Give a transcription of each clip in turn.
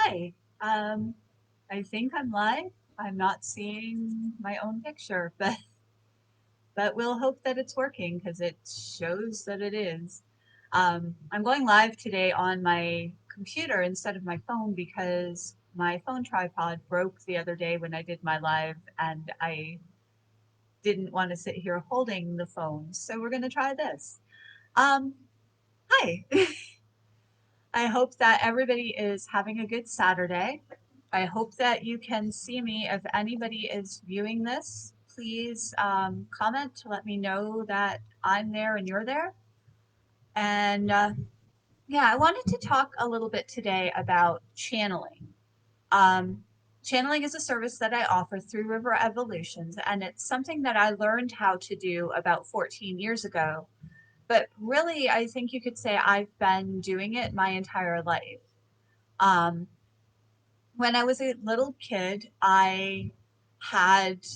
Hi. I think I'm live. I'm not seeing my own picture, but we'll hope that it's working because it shows that it is. I'm going live today on my computer instead of my phone because my phone tripod broke the other day when I did my live, and I didn't want to sit here holding the phone. So we're going to try this. Um, Hi. I hope that everybody is having a good Saturday. I hope that you can see me. If anybody is viewing this, please comment to let me know that I'm there and you're there. And yeah, I wanted to talk a little bit today about channeling. Um, Channeling is a service that I offer through River Evolutions, and it's something that I learned how to do about 14 years ago. But really, I think you could say I've been doing it my entire life. Um, when I was a little kid, I had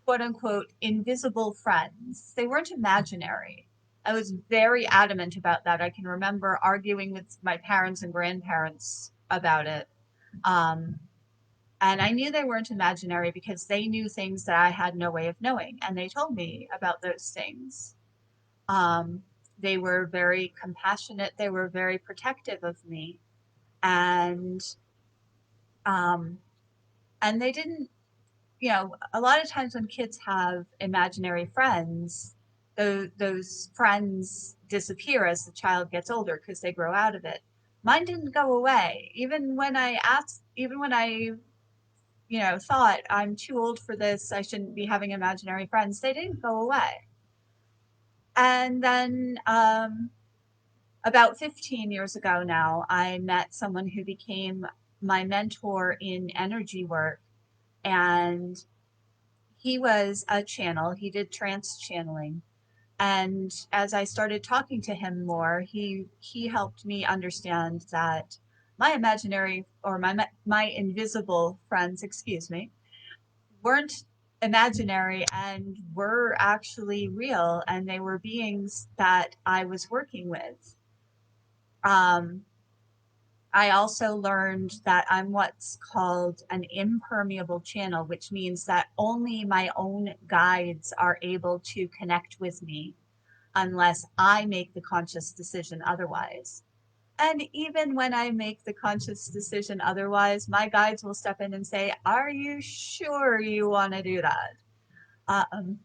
quote unquote invisible friends. They weren't imaginary. I was very adamant about that. I can remember arguing with my parents and grandparents about it. Um, and I knew they weren't imaginary because they knew things that I had no way of knowing. And they told me about those things. Um, they were very compassionate, they were very protective of me. And um, and they didn't, a lot of times when kids have imaginary friends, those friends disappear as the child gets older because they grow out of it. Mine didn't go away. Even when I, thought I'm too old for this, I shouldn't be having imaginary friends, they didn't go away. And then about 15 years ago now, I met someone who became my mentor in energy work. And he was a channel. He did trance channeling. And as I started talking to him more, he helped me understand that my imaginary or my invisible friends, excuse me, weren't imaginary and were actually real, and they were beings that I was working with. Um, I also learned that I'm what's called an impermeable channel, which means that only my own guides are able to connect with me unless I make the conscious decision otherwise. And even when I make the conscious decision otherwise, my guides will step in and say, "Are you sure you want to do that?" Um,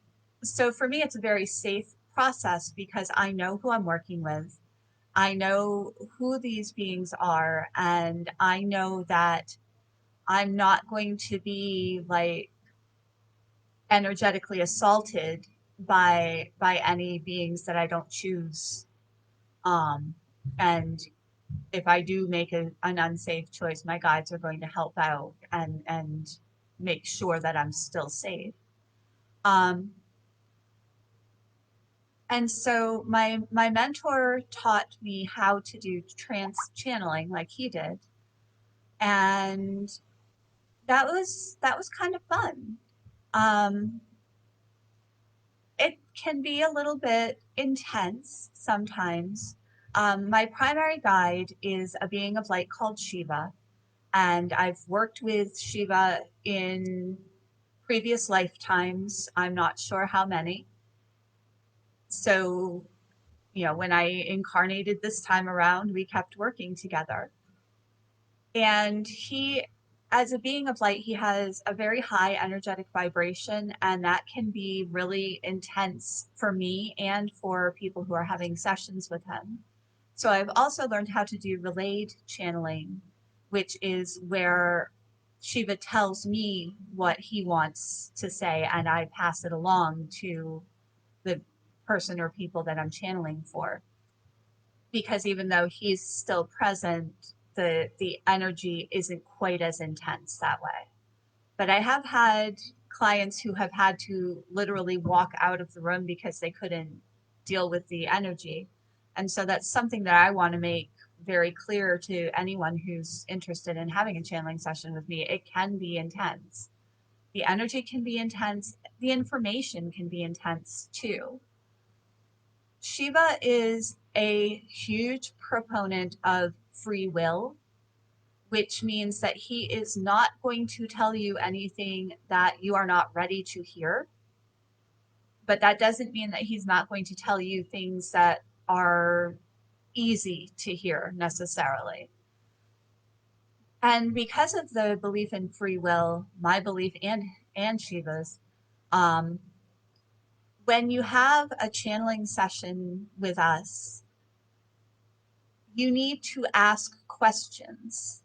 so for me, it's a very safe process because I know who I'm working with. I know who these beings are, and I know that I'm not going to be like energetically assaulted by any beings that I don't choose. Um, and if I do make an unsafe choice, my guides are going to help out and make sure that I'm still safe. Um, and so my mentor taught me how to do trance channeling like he did, and that was kind of fun. Um, it can be a little bit intense sometimes. My primary guide is a being of light called Shiva, and I've worked with Shiva in previous lifetimes. I'm not sure how many. So, when I incarnated this time around, we kept working together. And he, as a being of light, he has a very high energetic vibration, and that can be really intense for me and for people who are having sessions with him. So I've also learned how to do relayed channeling, which is where Shiva tells me what he wants to say, and I pass it along to the person or people that I'm channeling for. Because even though he's still present, the energy isn't quite as intense that way. But I have had clients who have had to literally walk out of the room because they couldn't deal with the energy. And so that's something that I want to make very clear to anyone who's interested in having a channeling session with me. It can be intense. The energy can be intense. The information can be intense too. Shiva is a huge proponent of free will, which means that he is not going to tell you anything that you are not ready to hear. But that doesn't mean that he's not going to tell you things that are easy to hear necessarily. And because of the belief in free will, my belief and Shiva's, um, when you have a channeling session with us, you need to ask questions.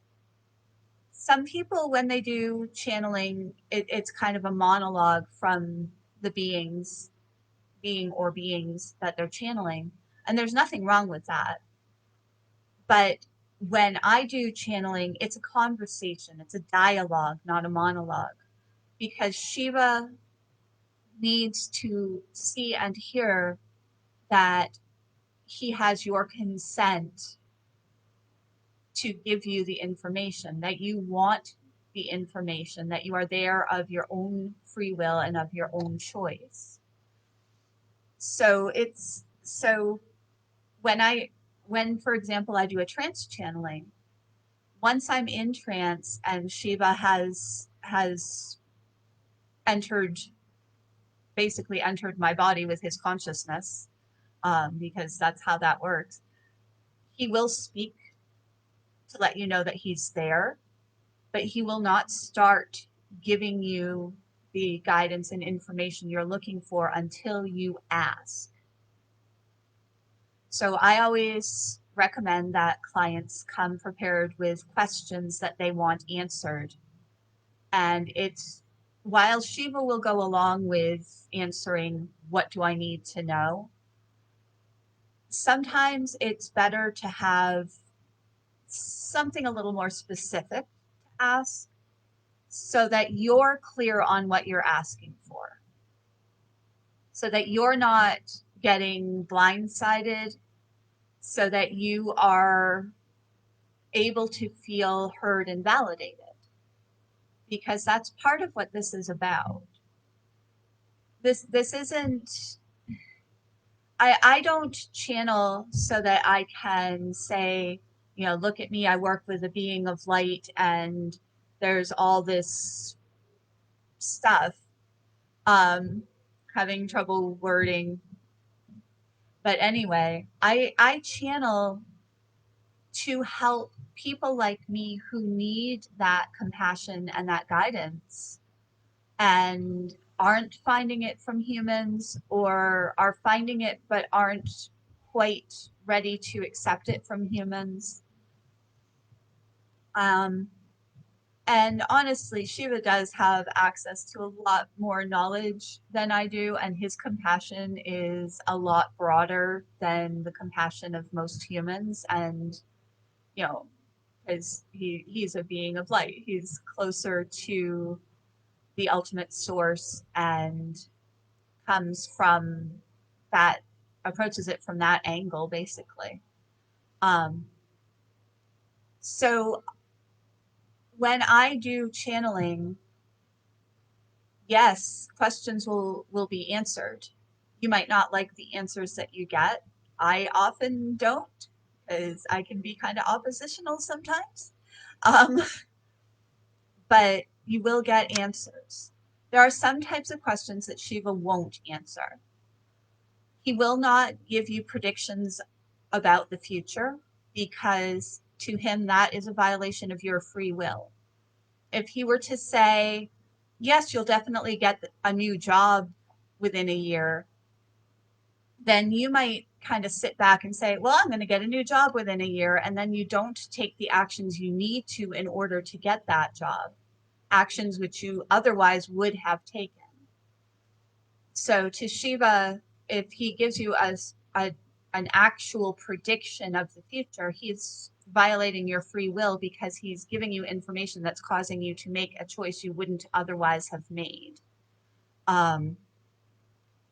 Some people, when they do channeling, it's kind of a monologue from the being or beings that they're channeling. And there's nothing wrong with that. But when I do channeling, it's a conversation, it's a dialogue, not a monologue, because Shiva needs to see and hear that he has your consent to give you the information, that you want the information, that you are there of your own free will and of your own choice. So when for example I do a trance channeling, once I'm in trance and Shiva has entered basically entered my body with his consciousness, because that's how that works. He will speak to let you know that he's there, but he will not start giving you the guidance and information you're looking for until you ask. So I always recommend that clients come prepared with questions that they want answered. And it's while Shiva will go along with answering what do I need to know, sometimes it's better to have something a little more specific to ask so that you're clear on what you're asking for, so that you're not getting blindsided, so that you are able to feel heard and validated, because that's part of what this is about. This isn't, I don't channel so that I can say, you know, look at me, I work with a being of light and there's all this stuff. Having trouble wording. But anyway, I channel to help people like me who need that compassion and that guidance and aren't finding it from humans, or are finding it but aren't quite ready to accept it from humans. Um, and honestly, Shiva does have access to a lot more knowledge than I do, and his compassion is a lot broader than the compassion of most humans. And, you know, because he's a being of light, he's closer to the ultimate source and comes from that, approaches it from that angle, basically. Um, so when I do channeling, yes, questions will be answered. You might not like the answers that you get. I often don't, because I can be kind of oppositional sometimes. Um, but you will get answers. There are some types of questions that Shiva won't answer. He will not give you predictions about the future, because to him that is a violation of your free will. If he were to say, yes, you'll definitely get a new job within a year, then you might kind of sit back and say, well, I'm going to get a new job within a year. And then you don't take the actions you need to in order to get that job, actions which you otherwise would have taken. So to Shiva, if he gives you an actual prediction of the future, he's violating your free will, because he's giving you information that's causing you to make a choice you wouldn't otherwise have made.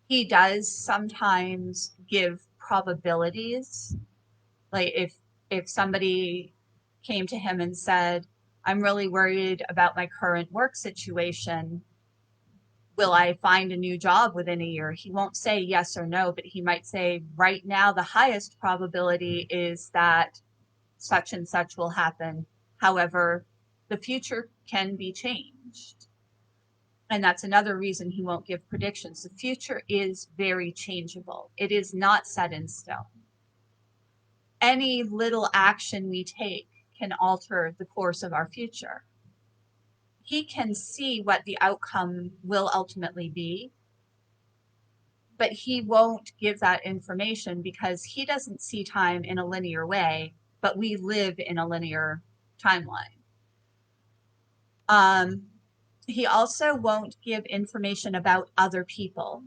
He does sometimes give probabilities. Like if somebody came to him and said, I'm really worried about my current work situation, will I find a new job within a year? He won't say yes or no, but he might say, right now, the highest probability is that such and such will happen. However, the future can be changed. And that's another reason he won't give predictions. The future is very changeable. It is not set in stone. Any little action we take can alter the course of our future. He can see what the outcome will ultimately be, but he won't give that information because he doesn't see time in a linear way, but we live in a linear timeline. He also won't give information about other people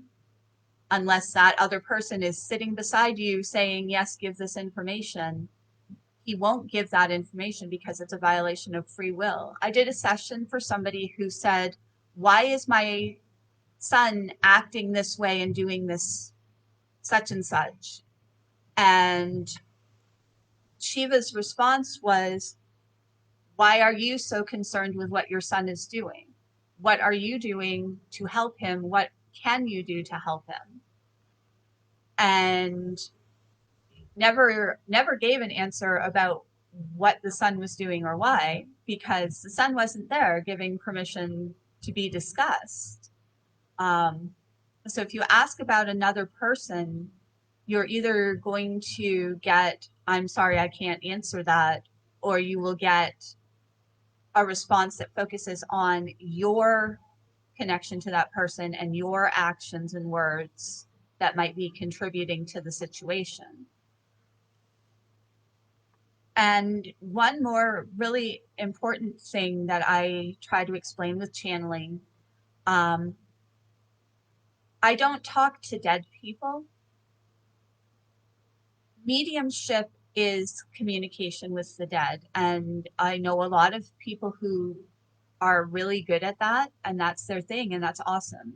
unless that other person is sitting beside you saying, yes, give this information. He won't give that information because it's a violation of free will. I did a session for somebody who said, why is my son acting this way and doing this such and such? And Shiva's response was, why are you so concerned with what your son is doing? What are you doing to help him? What can you do to help him? And never gave an answer about what the son was doing or why, because the son wasn't there giving permission to be discussed. So if you ask about another person, you're either going to get, I'm sorry, I can't answer that, or you will get a response that focuses on your connection to that person and your actions and words that might be contributing to the situation. And one more really important thing that I try to explain with channeling, I don't talk to dead people. Mediumship is communication with the dead. And I know a lot of people who are really good at that, and that's their thing, and that's awesome.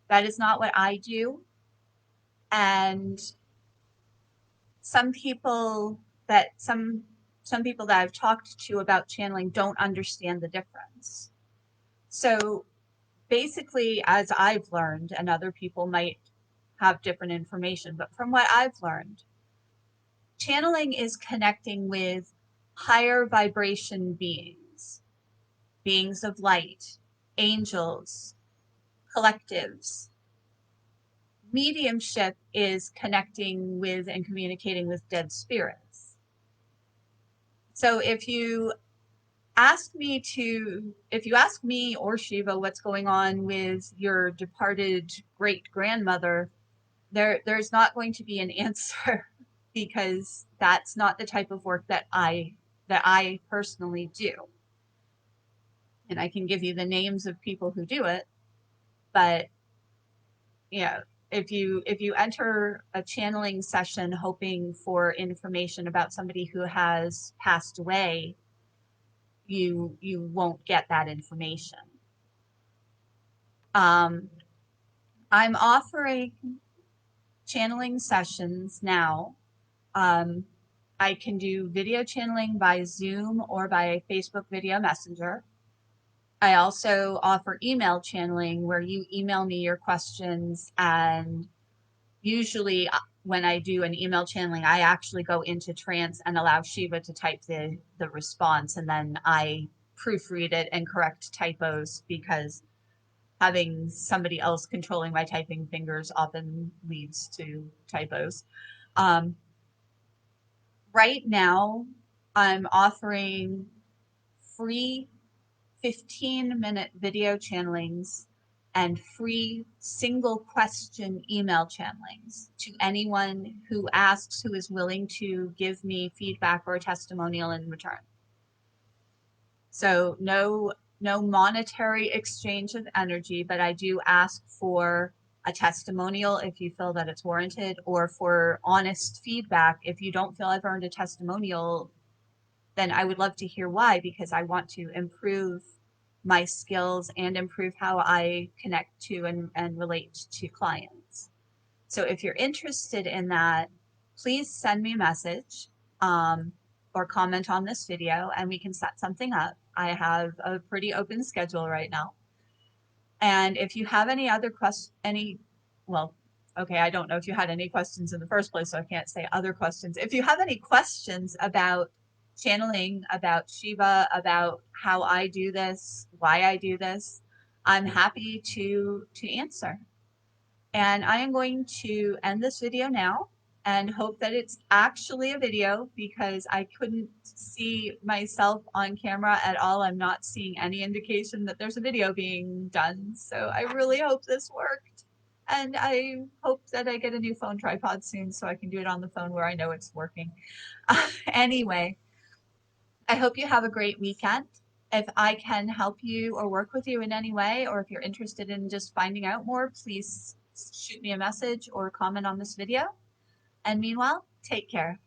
That is not what I do. And some people some people that I've talked to about channeling don't understand the difference. So basically, as I've learned, and other people might have different information, but from what I've learned, channeling is connecting with higher vibration beings, beings of light, angels, collectives. Mediumship is connecting with and communicating with dead spirits. So if you ask me or Shiva what's going on with your departed great grandmother, there's not going to be an answer because that's not the type of work that I personally do. And I can give you the names of people who do it, but yeah, if you enter a channeling session hoping for information about somebody who has passed away, you won't get that information. I'm offering channeling sessions now. I can do video channeling by Zoom or by Facebook video messenger. I also offer email channeling where you email me your questions, and usually when I do an email channeling, I actually go into trance and allow Shiva to type the response, and then I proofread it and correct typos because having somebody else controlling my typing fingers often leads to typos. Right now, I'm offering free 15-minute video channelings and free single question email channelings to anyone who asks, who is willing to give me feedback or a testimonial in return. So no monetary exchange of energy, but I do ask for a testimonial if you feel that it's warranted, or for honest feedback. If you don't feel I've earned a testimonial, then I would love to hear why, because I want to improve my skills and improve how I connect to and relate to clients. So if you're interested in that, please send me a message or comment on this video and we can set something up. I have a pretty open schedule right now. And if you have any other I don't know if you had any questions in the first place, so I can't say other questions. If you have any questions about channeling about Shiva, about how I do this, why I do this, I'm happy to answer. And I am going to end this video now and hope that it's actually a video because I couldn't see myself on camera at all. I'm not seeing any indication that there's a video being done. So I really hope this worked. And I hope that I get a new phone tripod soon so I can do it on the phone where I know it's working. Anyway, I hope you have a great weekend. If I can help you or work with you in any way, or if you're interested in just finding out more, please shoot me a message or comment on this video. And meanwhile, take care.